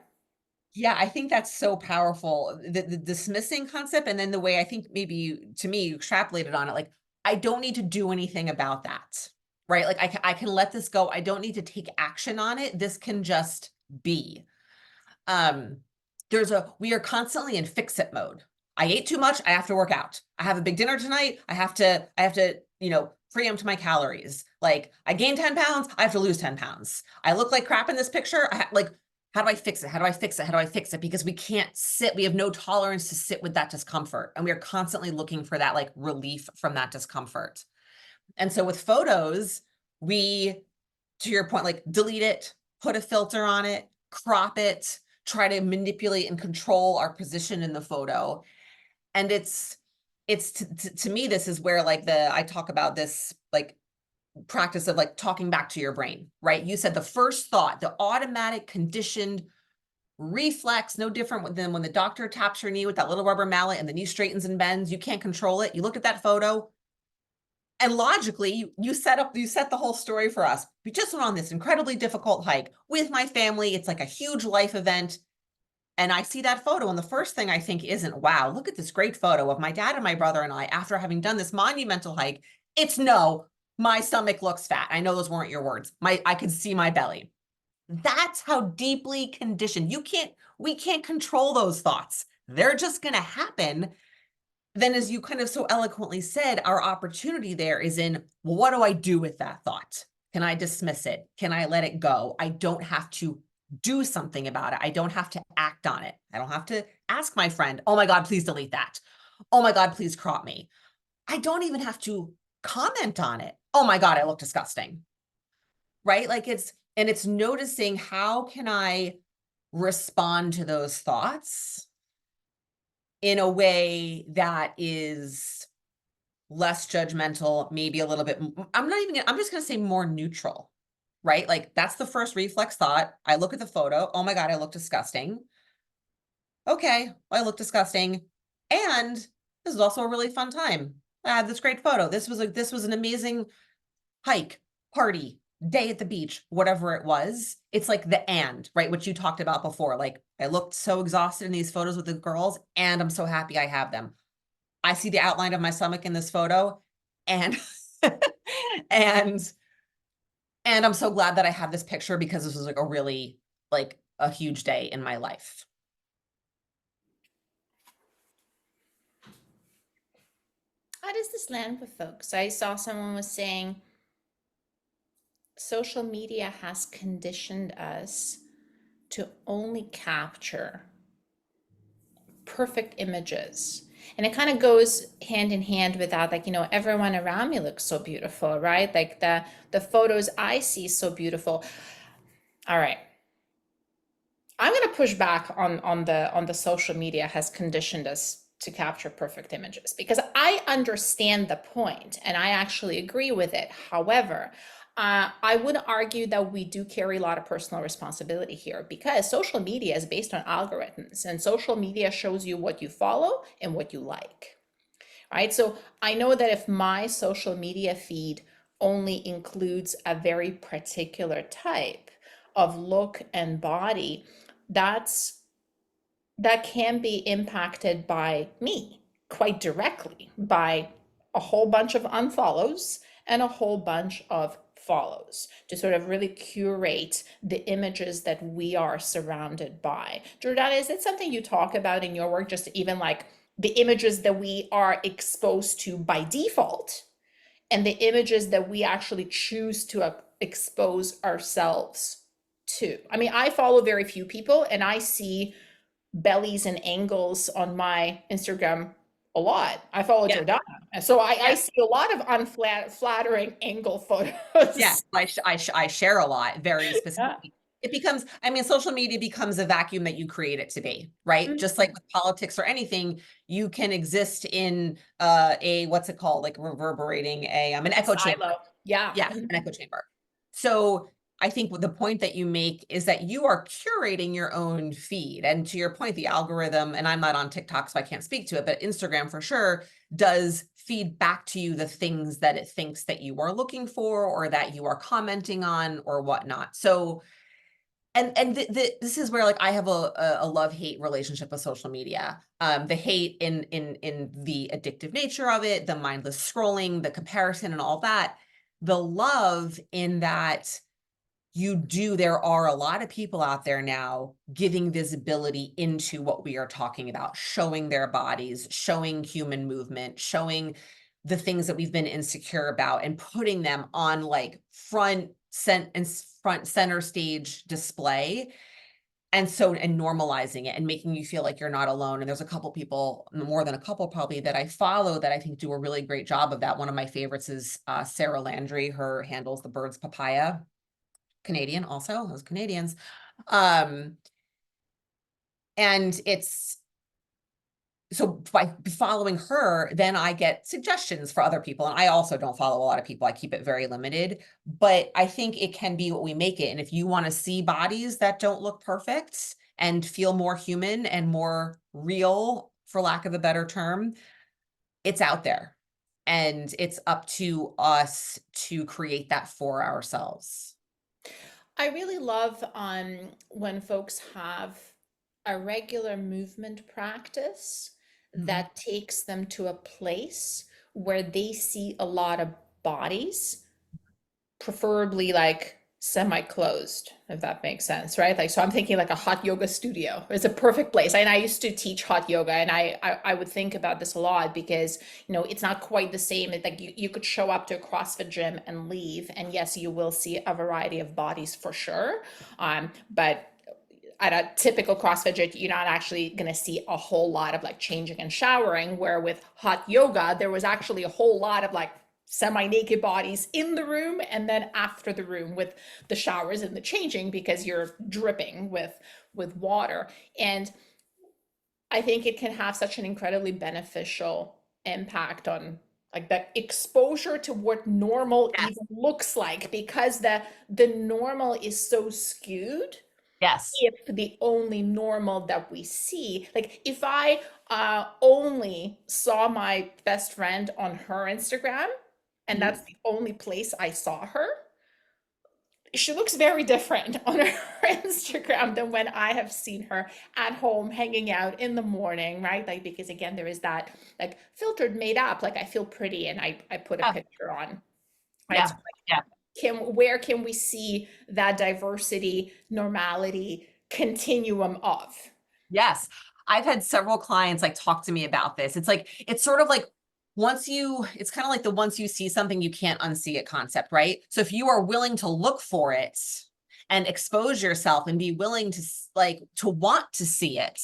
Yeah, I think that's so powerful. The dismissing concept, and then the way I think maybe to me, you extrapolated on it, like, I don't need to do anything about that, right? Like I can let this go. I don't need to take action on it. This can just be. Um, we are constantly in fix it mode. I ate too much. I have to work out. I have a big dinner tonight. I have to, preempt my calories. Like I gained 10 pounds. I have to lose 10 pounds. I look like crap in this picture. How do I fix it? How do I fix it? How do I fix it? Because we can't sit, we have no tolerance to sit with that discomfort. And we are constantly looking for that like relief from that discomfort. And so with photos, we, to your point, like delete it, put a filter on it, crop it, try to manipulate and control our position in the photo. And it's to me, this is where like I talk about this like practice of like talking back to your brain, right? You said the first thought, the automatic conditioned reflex, no different than when the doctor taps your knee with that little rubber mallet and the knee straightens and bends. You can't control it. You look at that photo, and logically, you set the whole story for us. We just went on this incredibly difficult hike with my family. It's like a huge life event. And I see that photo, and the first thing I think isn't, wow, look at this great photo of my dad and my brother and I after having done this monumental hike. It's no, my stomach looks fat. I know those weren't your words. I could see my belly. That's how deeply conditioned. We can't control those thoughts. They're just going to happen. Then, as you kind of so eloquently said, our opportunity there is in, well, what do I do with that thought? Can I dismiss it? Can I let it go? I don't have to do something about it. I don't have to act on it. I don't have to ask my friend, oh my God, please delete that. Oh my God, please crop me. I don't even have to comment on it. Oh my God, I look disgusting. Right? Like it's noticing, how can I respond to those thoughts in a way that is less judgmental, maybe a little bit, I'm just going to say more neutral, right? Like that's the first reflex thought. I look at the photo. Oh my God, I look disgusting. Okay, I look disgusting. And this is also a really fun time. I had this great photo. This was an amazing hike, party, day at the beach, whatever it was. It's like the and, right? What you talked about before. Like I looked so exhausted in these photos with the girls, and I'm so happy I have them. I see the outline of my stomach in this photo, and and I'm so glad that I have this picture, because this was like a really like a huge day in my life. How does this land with folks? I saw someone was saying social media has conditioned us to only capture perfect images. And it kind of goes hand in hand with that, like, everyone around me looks so beautiful, right? Like the photos I see so beautiful. All right. I'm going to push back on the social media has conditioned us to capture perfect images, because I understand the point and I actually agree with it. However, I would argue that we do carry a lot of personal responsibility here, because social media is based on algorithms, and social media shows you what you follow and what you like, right? So I know that if my social media feed only includes a very particular type of look and body, that can be impacted by me quite directly by a whole bunch of unfollows and a whole bunch of follows, to sort of really curate the images that we are surrounded by. Jordana, is it something you talk about in your work, just even like the images that we are exposed to by default and the images that we actually choose to expose ourselves to? I mean, I follow very few people, and I see bellies and angles on my Instagram a lot. I follow Jordana. And so I see a lot of unflattering angle photos. Yes, I share a lot, very specifically. It becomes, social media becomes a vacuum that you create it to be, right? Mhm. Just like with politics or anything, you can exist in what's it called? Like reverberating an echo chamber. Silo. Yeah. Yeah, an echo chamber. So I think the point that you make is that you are curating your own feed. And to your point, the algorithm, and I'm not on TikTok, so I can't speak to it, but Instagram for sure does feed back to you the things that it thinks that you are looking for or that you are commenting on or whatnot. So, and this is where like I have a love-hate relationship with social media. The hate in the addictive nature of it, the mindless scrolling, the comparison and all that. The love in that there are a lot of people out there now giving visibility into what we are talking about, showing their bodies, showing human movement, showing the things that we've been insecure about and putting them on like front center stage display. And normalizing it and making you feel like you're not alone. And there's a couple people, more than a couple probably, that I follow that I think do a really great job of that. One of my favorites is Sarah Landry. Her handle's The Bird's Papaya. Canadian also, those Canadians. And it's, so by following her, then I get suggestions for other people. And I also don't follow a lot of people. I keep it very limited, but I think it can be what we make it. And if you want to see bodies that don't look perfect and feel more human and more real, for lack of a better term, it's out there. And it's up to us to create that for ourselves. I really love when folks have a regular movement practice that takes them to a place where they see a lot of bodies, preferably like semi-closed, if that makes sense, right? Like, so I'm thinking like a hot yoga studio is a perfect place. And I used to teach hot yoga, and I would think about this a lot because, you know, it's not quite the same. Like you could show up to a CrossFit gym and leave, and yes, you will see a variety of bodies for sure. But at a typical CrossFit gym, you're not actually going to see a whole lot of like changing and showering, where with hot yoga, there was actually a whole lot of like semi-naked bodies in the room and then after the room with the showers and the changing, because you're dripping with water. And I think it can have such an incredibly beneficial impact on like the exposure to what normal Yes. even looks like, because the normal is so skewed. Yes. If the only normal that we see, like if I only saw my best friend on her Instagram and that's the only place I saw her, she looks very different on her Instagram than when I have seen her at home hanging out in the morning, right? Like, because again, there is that like filtered, made up, like I feel pretty and I put a picture on. Right? Yeah. So, like, Yeah. where can we see that diversity, normality continuum of? Yes. I've had several clients like talk to me about this. It's like, it's sort of like it's kind of like the once you see something, you can't unsee it concept, right? So if you are willing to look for it and expose yourself and be willing to to want to see it.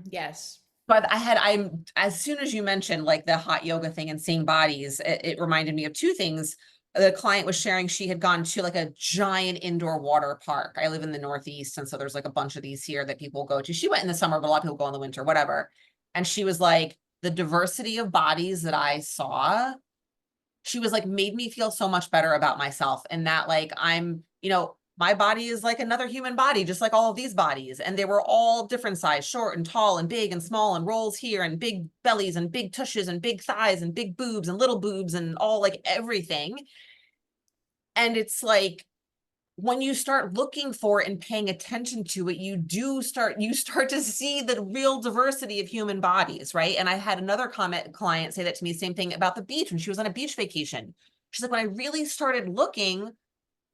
Yes. But I'm as soon as you mentioned like the hot yoga thing and seeing bodies, it reminded me of two things. The client was sharing she had gone to like a giant indoor water park. I live in the Northeast, and so there's like a bunch of these here that people go to. She went in the summer, but a lot of people go in the winter, whatever. And she was like, the diversity of bodies that I saw, she was like, made me feel so much better about myself. And that like, I'm, my body is like another human body, just like all of these bodies. And they were all different size, short and tall and big and small and rolls here and big bellies and big tushes and big thighs and big boobs and little boobs and all like everything. And it's like, when you start looking for it and paying attention to it, you start to see the real diversity of human bodies, right? And I had another client say that to me, same thing about the beach when she was on a beach vacation. She's like, when I really started looking,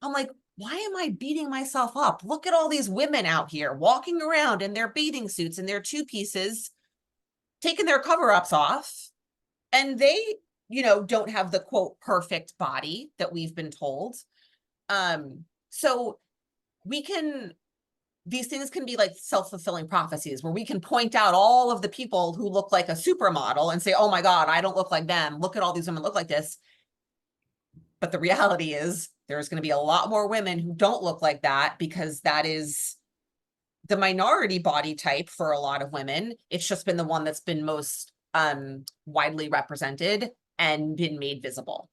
I'm like, why am I beating myself up? Look at all these women out here walking around in their bathing suits and their two pieces, taking their cover-ups off, and they, don't have the quote perfect body that we've been told. So these things can be like self-fulfilling prophecies where we can point out all of the people who look like a supermodel and say, oh my God, I don't look like them. Look at all these women look like this. But the reality is there's going to be a lot more women who don't look like that, because that is the minority body type for a lot of women. It's just been the one that's been most widely represented and been made visible.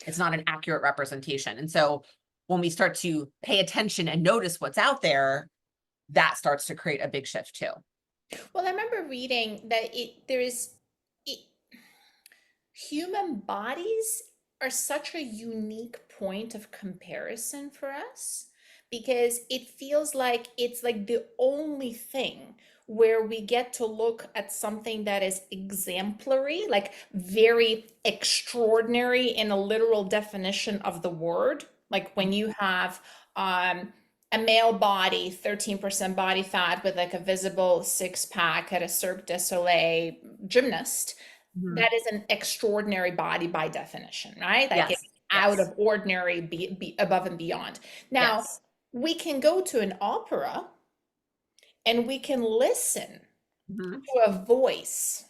It's not an accurate representation. And so when we start to pay attention and notice what's out there, that starts to create a big shift too. Well, I remember reading that human bodies are such a unique point of comparison for us because it feels like it's like the only thing where we get to look at something that is exemplary, like very extraordinary in a literal definition of the word. Like when you have a male body, 13% body fat with like a visible six pack at a Cirque du Soleil gymnast, that is an extraordinary body by definition, right? Like Yes. it's out Yes. of ordinary, be above and beyond. Now, Yes. we can go to an opera and we can listen Mhm. to a voice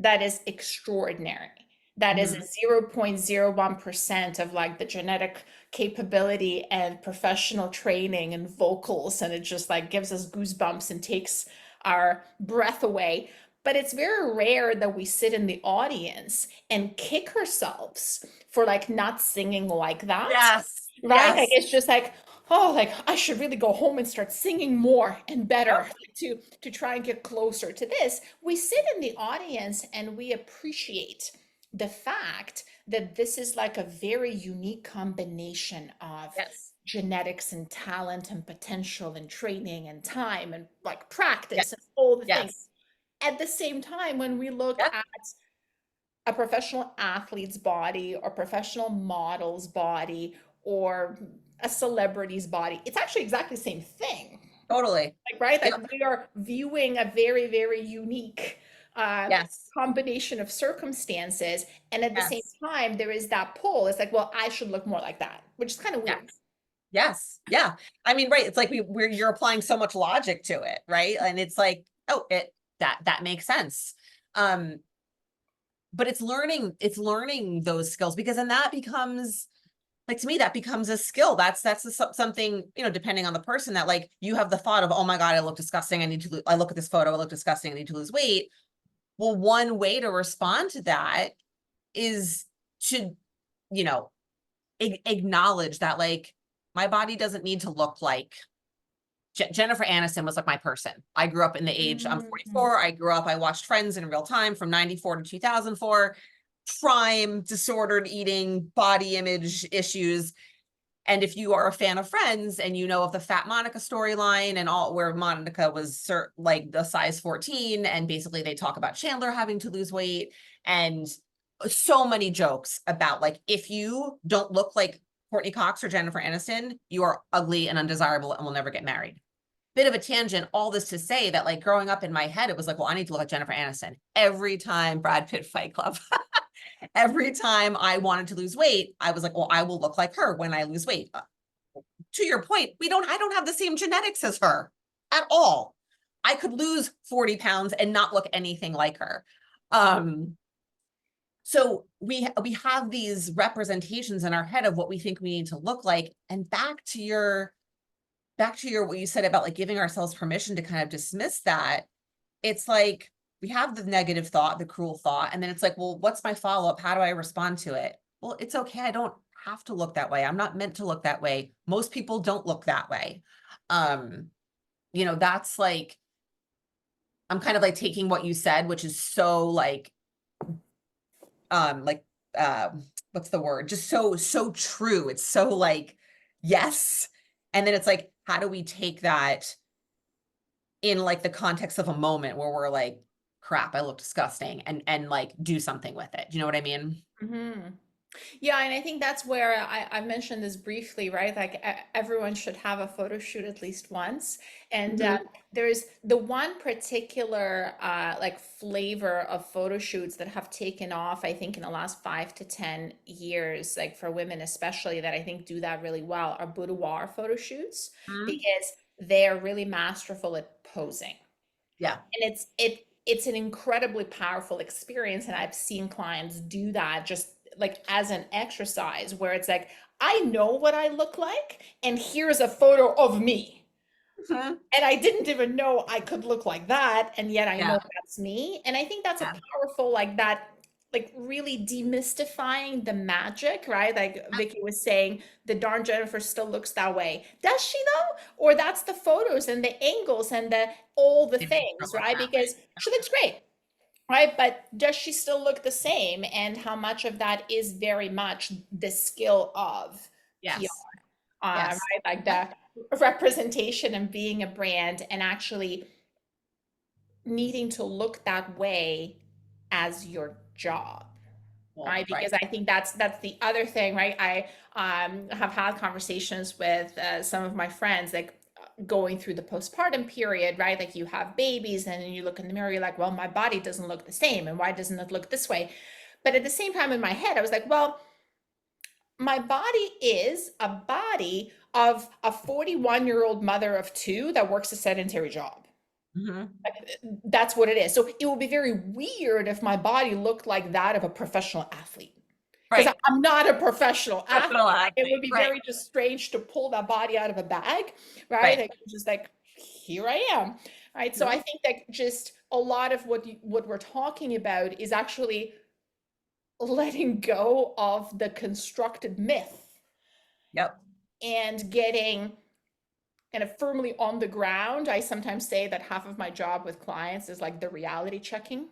that is extraordinary. That is Mhm. 0.01% of like the genetic capability and professional training and vocals, and it just like gives us goosebumps and takes our breath away. But it's very rare that we sit in the audience and kick ourselves for like not singing like that, Yes. right? Like Yes. it's just like, oh, like I should really go home and start singing more and better Yep. to try and get closer to this. We sit in the audience and we appreciate the fact that this is like a very unique combination of Yes. genetics and talent and potential and training and time and like Yes. practice and all the things. Yes. At the same time, when we look Yep. at a professional athlete's body or professional model's body or a celebrity's body, it's actually exactly the same thing. Totally. Like, right? Yep. Like we are viewing a very, very unique Yes. combination of circumstances. And at the same Yes. time, there is that pull. It's like, well, I should look more like that, which is kind of weird. Yes. Yes. Yeah. I mean, right. It's like you're applying so much logic to it, right? And it's like, oh, that makes sense. But it's learning those skills, because then that becomes, like, to me, that becomes a skill. That's something, depending on the person, that like you have the thought of, oh my God, I look disgusting. I look at this photo, I look disgusting. I need to lose weight. Well, one way to respond to that is to, acknowledge that, like, my body doesn't need to look like Jennifer Aniston was like my person. I grew up in the age, I'm 44. I watched Friends in real time from 94 to 2004, prime disordered eating, body image issues. And if you are a fan of Friends and you know of the Fat Monica storyline and all, where Monica was like the size 14, and basically they talk about Chandler having to lose weight, and so many jokes about, like, if you don't look like Courtney Cox or Jennifer Aniston, you are ugly and undesirable and will never get married. Bit of a tangent, all this to say that, like, growing up in my head, it was like, well, I need to look like Jennifer Aniston. Every time Brad Pitt Fight Club, every time I wanted to lose weight, I was like, well, I will look like her when I lose weight. To your point, I don't have the same genetics as her at all. I could lose 40 pounds and not look anything like her. So we have these representations in our head of what we think we need to look like. And back to your what you said about, like, giving ourselves permission to kind of dismiss that. It's like we have the negative thought, the cruel thought, and then it's like, well, what's my follow-up? How do I respond to it? Well, it's okay. I don't have to look that way. I'm not meant to look that way. Most people don't look that way. That's like, I'm kind of like taking what you said, which is so like what's the word? Just so true. It's so like, yes. And then it's like, how do we take that in like the context of a moment where we're like, crap, I look disgusting, and like do something with it. Do you know what I mean? Yeah, and I think that's where I mentioned this briefly, right? Like everyone should have a photo shoot at least once. And there's the one particular like flavor of photo shoots that have taken off, I think, in the last 5 to 10 years, like for women especially, that I think do that really well, are boudoir photo shoots, because they're really masterful at posing. Yeah. And it's an incredibly powerful experience, and I've seen clients do that just like as an exercise, where it's like, I know what I look like and here's a photo of me, and I didn't even know I could look like that, and yet I know that's me. And I think that's a powerful, like, that like really demystifying the magic, right? Like Vicky was saying, the darn Jennifer still looks that way. Does she though? Or that's the photos and the angles and the all the They make her things, look right? that way. Because she looks great, right? But does she still look the same? And how much of that is very much the skill of PR, Yes. Yes. right? Like the representation and being a brand and actually needing to look that way as your job, right? Because I think that's the other thing, right? I have had conversations with some of my friends, like going through the postpartum period, right? Like you have babies and then you look in the mirror, you're like, well, my body doesn't look the same, and why doesn't it look this way? But at the same time, in my head, I was like, well, my body is a body of a 41-year-old mother of two that works a sedentary job. Mhm. That's what it is. So it would be very weird if my body looked like that of a professional athlete. Because Right. I'm not a professional athlete. Professional It athlete, would be right. very just strange to pull that body out of a bag, right? Right. Like, just like, here I am, right? So I Mhm. think that just a lot of what we're talking about is actually letting go of the constructed myth Yep. and getting kind of firmly on the ground. I sometimes say that half of my job with clients is like the reality checking,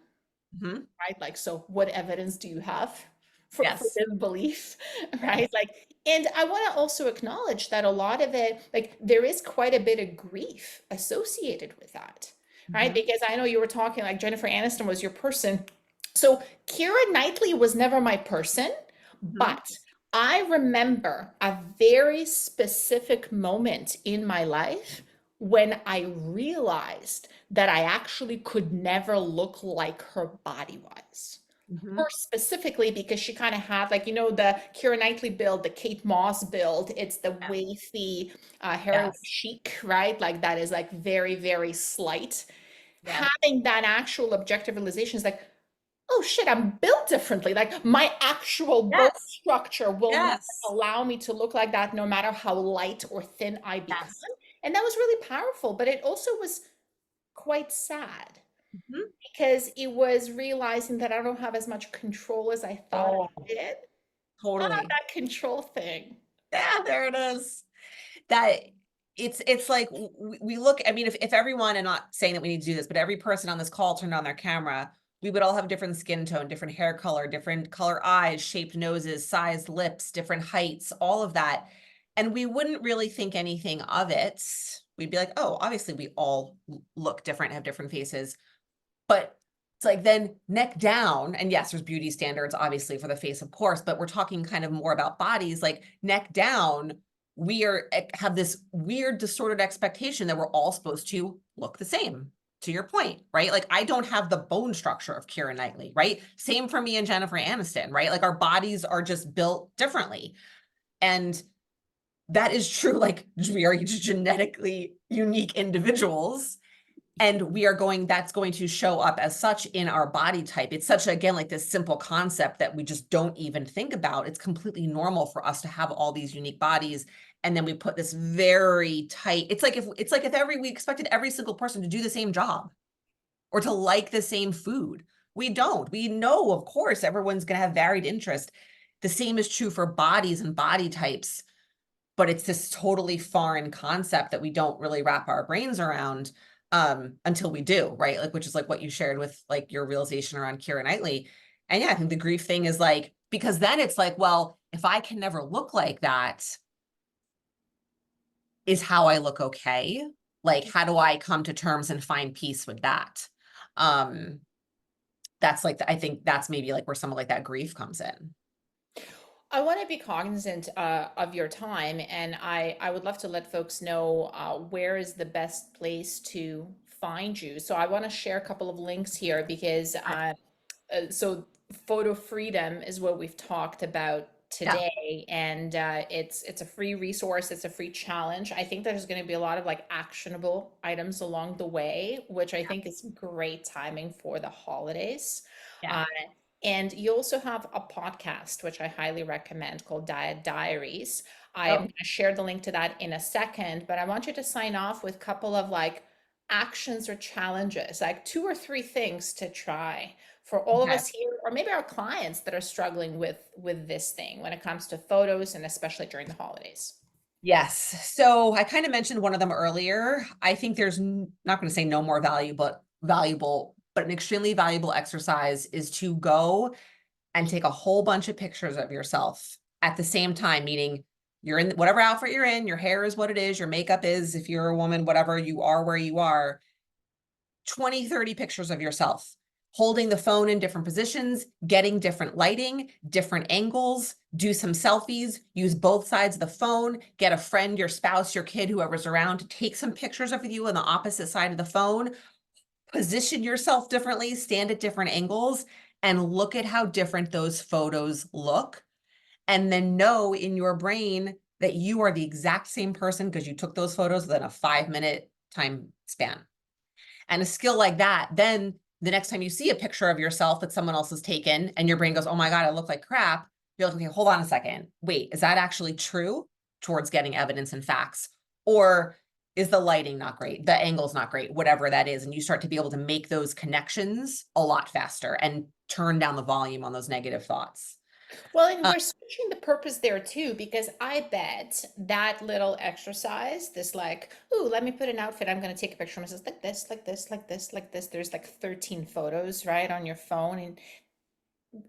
Mhm. right? Like, so what evidence do you have for Yes. this belief, right? Yes. Like, and I want to also acknowledge that a lot of it, like, there is quite a bit of grief associated with that, right? Mhm. Because I know you were talking like Jennifer Aniston was your person. So Keira Knightley was never my person, Mhm. but I remember a very specific moment in my life when I realized that I actually could never look like her body was. Mhm. Her specifically because she kind of had like, the Keira Knightley build, the Kate Moss build. It's the Yeah. wavy heroin Yes. chic, right? Like that is like very, very slight. Yes. Having that actual objective realization is like, oh shit, I'm built differently. Like my actual bone Yes. structure will not Yes. allow me to look like that no matter how light or thin I become. Yes. And that was really powerful, but it also was quite sad Mhm. because it was realizing that I don't have as much control as I thought Oh, I did. totally. That control thing. Yeah, there it is. That it's like we look, I mean, if everyone, and not saying that we need to do this, but every person on this call turned on their camera, we would all have different skin tone, different hair color, different color eyes, shaped noses, sized lips, different heights, all of that. And we wouldn't really think anything of it. We'd be like, oh, obviously we all look different, have different faces. But it's like then neck down, and yes, there's beauty standards, obviously, for the face, of course, but we're talking kind of more about bodies, like neck down, we have this weird distorted expectation that we're all supposed to look the same, to your point, right? Like I don't have the bone structure of Keira Knightley, right? Same for me and Jennifer Aniston, right? Like our bodies are just built differently. And that is true. Like we are genetically unique individuals, and that's going to show up as such in our body type. It's such, again, like this simple concept that we just don't even think about. It's completely normal for us to have all these unique bodies. And then we put this very tight, it's like if we expected every single person to do the same job or to like the same food. We don't. We know, of course, everyone's going to have varied interest. The same is true for bodies and body types, but it's this totally foreign concept that we don't really wrap our brains around until we do, right? Like, which is like what you shared with like your realization around Keira Knightley. And yeah, I think the grief thing is like, because then it's like, well, if I can never look like that, is how I look okay? Like, how do I come to terms and find peace with that? That's like, I think that's maybe like where some of like that grief comes in. I want to be cognizant of your time, and I would love to let folks know where is the best place to find you. So I want to share a couple of links here because so photo freedom is what we've talked about Yeah. today, and it's a free resource, it's a free challenge. I think there's going to be a lot of like actionable items along the way, which I think is great timing for the holidays. Yeah. Uh, and you also have a podcast, which I highly recommend, called Diet Diaries. I am Oh, going to share the link to that in a second, but I want you to sign off with a couple of like actions or challenges, like 2 or 3 things to try for all of Okay. us here, or maybe our clients that are struggling with this thing when it comes to photos and especially during the holidays? Yes. So I kind of mentioned one of them earlier. I think there's not going to say no more valuable, but an extremely valuable exercise is to go and take a whole bunch of pictures of yourself at the same time, meaning you're in whatever outfit you're in, your hair is what it is, your makeup is, if you're a woman, whatever, you are where you are, 20, 30 pictures of yourself, holding the phone in different positions, getting different lighting, different angles, do some selfies, use both sides of the phone, get a friend, your spouse, your kid, whoever's around to take some pictures of you on the opposite side of the phone, position yourself differently, stand at different angles, and look at how different those photos look. And then know in your brain that you are the exact same person because you took those photos within a 5-minute time span. And a skill like that, then the next time you see a picture of yourself that someone else has taken and your brain goes, oh my God, I look like crap. You're like, okay, hold on a second. Wait, is that actually true towards getting evidence and facts? Or is the lighting not great? The angle's not great, whatever that is. And you start to be able to make those connections a lot faster and turn down the volume on those negative thoughts. Well, and we're switching the purpose there too, because I bet that little exercise, this like, ooh, let me put an outfit, I'm going to take a picture of myself like this, like this, like this, like this. There's like 13 photos, right, on your phone. And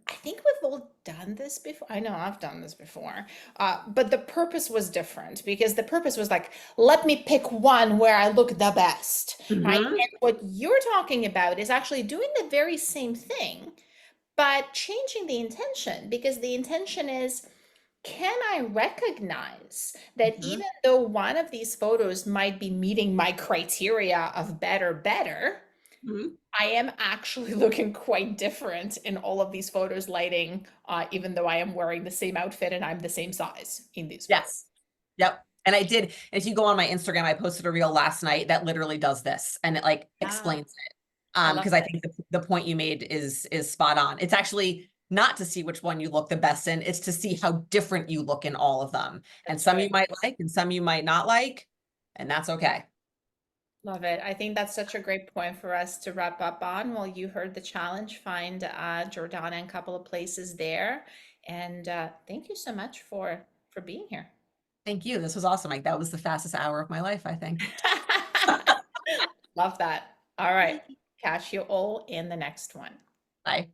I think we've all done this before. I know I've done this before. But the purpose was different because the purpose was like, let me pick one where I look the best, right? Mhm. And what you're talking about is actually doing the very same thing, but changing the intention, because the intention is, can I recognize that Mhm. even though one of these photos might be meeting my criteria of better, Mhm. I am actually looking quite different in all of these photos lighting, even though I am wearing the same outfit and I'm the same size in these photos. Yes. Yep. And I did. If you go on my Instagram, I posted a reel last night that literally does this and it like Ah, explains it. I love Because I that. think the point you made is spot on. It's actually not to see which one you look the best in, it's to see how different you look in all of them. And That's some you right. might like and some you might not like, and that's okay. Love it. I think that's such a great point for us to wrap up on. Well, you heard the challenge. Find Jordana in a couple of places there. And thank you so much for being here. Thank you. This was awesome. Like that was the fastest hour of my life, I think. Love that. All right. Catch you all in the next one. Bye.